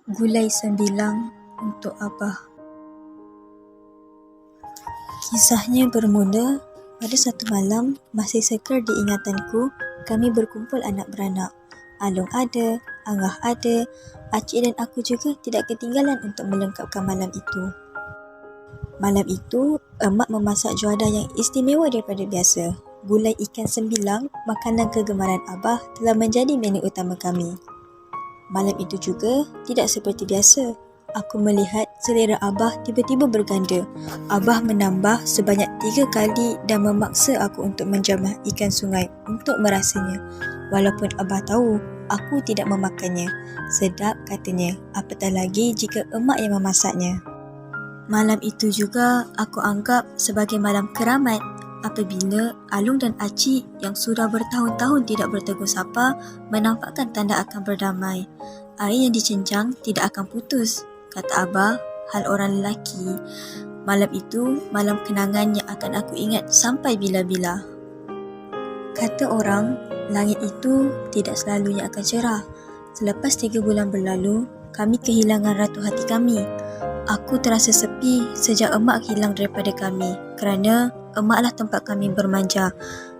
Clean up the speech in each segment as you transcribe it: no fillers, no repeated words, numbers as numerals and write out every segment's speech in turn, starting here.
Gulai sembilang untuk Abah. Kisahnya bermula pada satu malam, masih segar di ingatanku, kami berkumpul anak beranak. Alung ada, Angah ada, Acik dan aku juga tidak ketinggalan untuk melengkapkan malam itu. Malam itu, emak memasak juadah yang istimewa daripada biasa. Gulai ikan sembilang, makanan kegemaran Abah, telah menjadi menu utama kami. Malam itu juga tidak seperti biasa. Aku melihat selera Abah tiba-tiba berganda. Abah menambah sebanyak 3 kali dan memaksa aku untuk menjamah ikan sungai untuk merasanya. Walaupun Abah tahu aku tidak memakannya. Sedap katanya, apatah lagi jika emak yang memasaknya. Malam itu juga aku anggap sebagai malam keramat apabila Alung dan Acik yang sudah bertahun-tahun tidak bertegur sapa menampakkan tanda akan berdamai. Air yang dicencang tidak akan putus, kata Abah, hal orang lelaki. Malam itu malam kenangan yang akan aku ingat sampai bila-bila. Kata orang, langit itu tidak selalunya akan cerah. Selepas 3 bulan berlalu, kami kehilangan ratu hati kami. Aku terasa sepi sejak emak hilang daripada kami kerana emaklah tempat kami bermanja.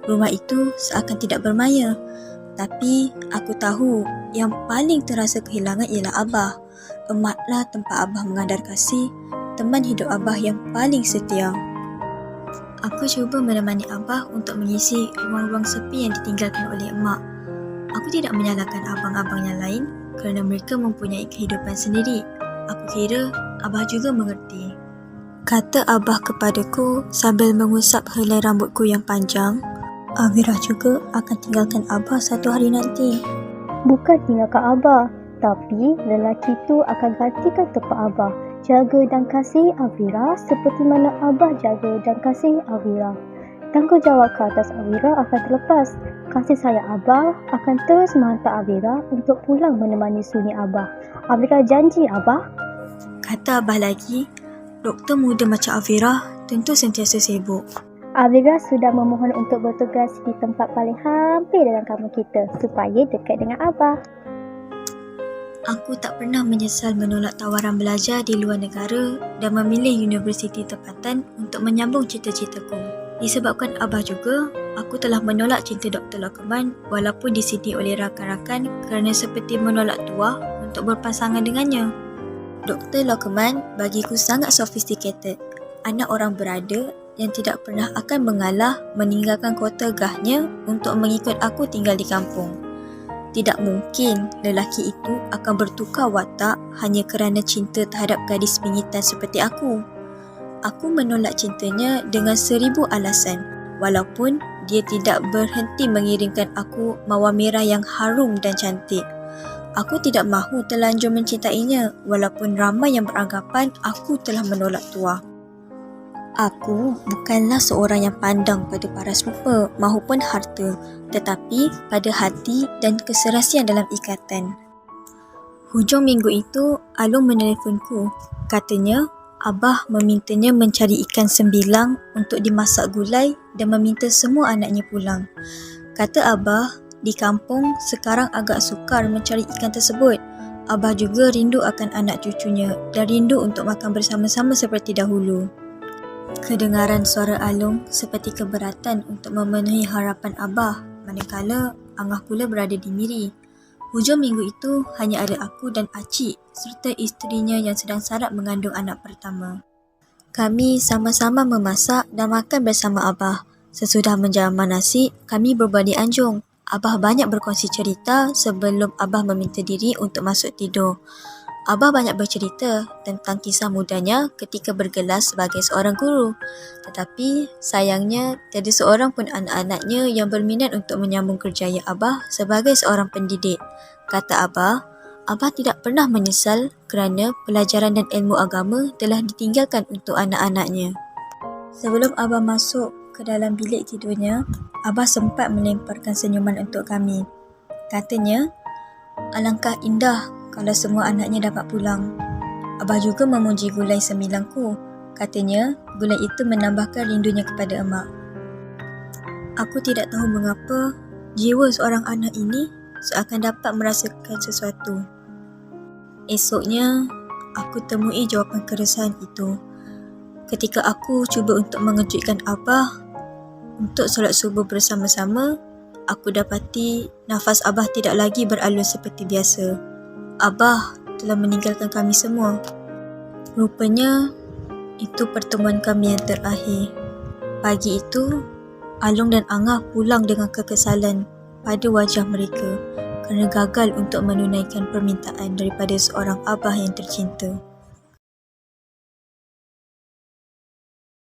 Rumah itu seakan tidak bermaya. Tapi aku tahu yang paling terasa kehilangan ialah Abah. Emaklah tempat Abah mengandar kasih, teman hidup Abah yang paling setia. Aku cuba menemani Abah untuk mengisi ruang-ruang sepi yang ditinggalkan oleh emak. Aku tidak menyalahkan abang-abang yang lain kerana mereka mempunyai kehidupan sendiri. Aku kira Abah juga mengerti. Kata Abah kepadaku sambil mengusap helai rambutku yang panjang, Avira juga akan tinggalkan Abah satu hari nanti. Bukan tinggalkan Abah, tapi lelaki itu akan gantikan tempat Abah. Jaga dan kasih Avira seperti mana Abah jaga dan kasih Avira. Tanggungjawab ke atas Avira akan terlepas. Kasih sayang Abah akan terus menghantar Avira untuk pulang menemani sunyi Abah. Avira janji Abah. Kata Abah lagi, doktor muda macam Avira tentu sentiasa sibuk. Avira sudah memohon untuk bertugas di tempat paling hampir dalam kampung kita supaya dekat dengan Abah. Aku tak pernah menyesal menolak tawaran belajar di luar negara dan memilih universiti tempatan untuk menyambung cita-citaku. Disebabkan Abah juga, aku telah menolak cinta Dr. Lokman walaupun disedih oleh rakan-rakan kerana seperti menolak tuah untuk berpasangan dengannya. Dr. Lokman bagiku sangat sophisticated, anak orang berada yang tidak pernah akan mengalah meninggalkan kota gahnya untuk mengikut aku tinggal di kampung. Tidak mungkin lelaki itu akan bertukar watak hanya kerana cinta terhadap gadis pingitan seperti aku. Aku menolak cintanya dengan 1000 alasan, walaupun dia tidak berhenti mengirimkan aku mawar merah yang harum dan cantik. Aku tidak mahu terlanjur mencintainya, walaupun ramai yang beranggapan aku telah menolak tuah. Aku bukanlah seorang yang pandang pada paras rupa mahupun harta, tetapi pada hati dan keserasian dalam ikatan. Hujung minggu itu, Alung meneleponku. Katanya, Abah memintanya mencari ikan sembilang untuk dimasak gulai dan meminta semua anaknya pulang. Kata Abah, di kampung sekarang agak sukar mencari ikan tersebut. Abah juga rindu akan anak cucunya dan rindu untuk makan bersama-sama seperti dahulu. Kedengaran suara Alung seperti keberatan untuk memenuhi harapan Abah, manakala Angah pula berada di Miri. Hujung minggu itu hanya ada aku dan Acik serta isterinya yang sedang sarap mengandung anak pertama. Kami sama-sama memasak dan makan bersama Abah. Sesudah menjamah nasi, kami berbalik anjung. Abah banyak berkongsi cerita sebelum Abah meminta diri untuk masuk tidur. Abah banyak bercerita tentang kisah mudanya ketika bergelar sebagai seorang guru. Tetapi sayangnya tiada seorang pun anak-anaknya yang berminat untuk menyambung kerjaya Abah sebagai seorang pendidik. Kata Abah, Abah tidak pernah menyesal kerana pelajaran dan ilmu agama telah ditinggalkan untuk anak-anaknya. Sebelum Abah masuk ke dalam bilik tidurnya, Abah sempat melemparkan senyuman untuk kami. Katanya, alangkah indah kalau semua anaknya dapat pulang. Abah juga memuji gulai sembilangku. Katanya, gulai itu menambahkan rindunya kepada emak. Aku tidak tahu mengapa jiwa seorang anak ini seakan dapat merasakan sesuatu. Esoknya, aku temui jawapan keresahan itu. Ketika aku cuba untuk mengejutkan Abah untuk solat subuh bersama-sama, aku dapati nafas Abah tidak lagi beralun seperti biasa. Abah telah meninggalkan kami semua. Rupanya, itu pertemuan kami yang terakhir. Pagi itu, Along dan Angah pulang dengan kekesalan pada wajah mereka kerana gagal untuk menunaikan permintaan daripada seorang abah yang tercinta.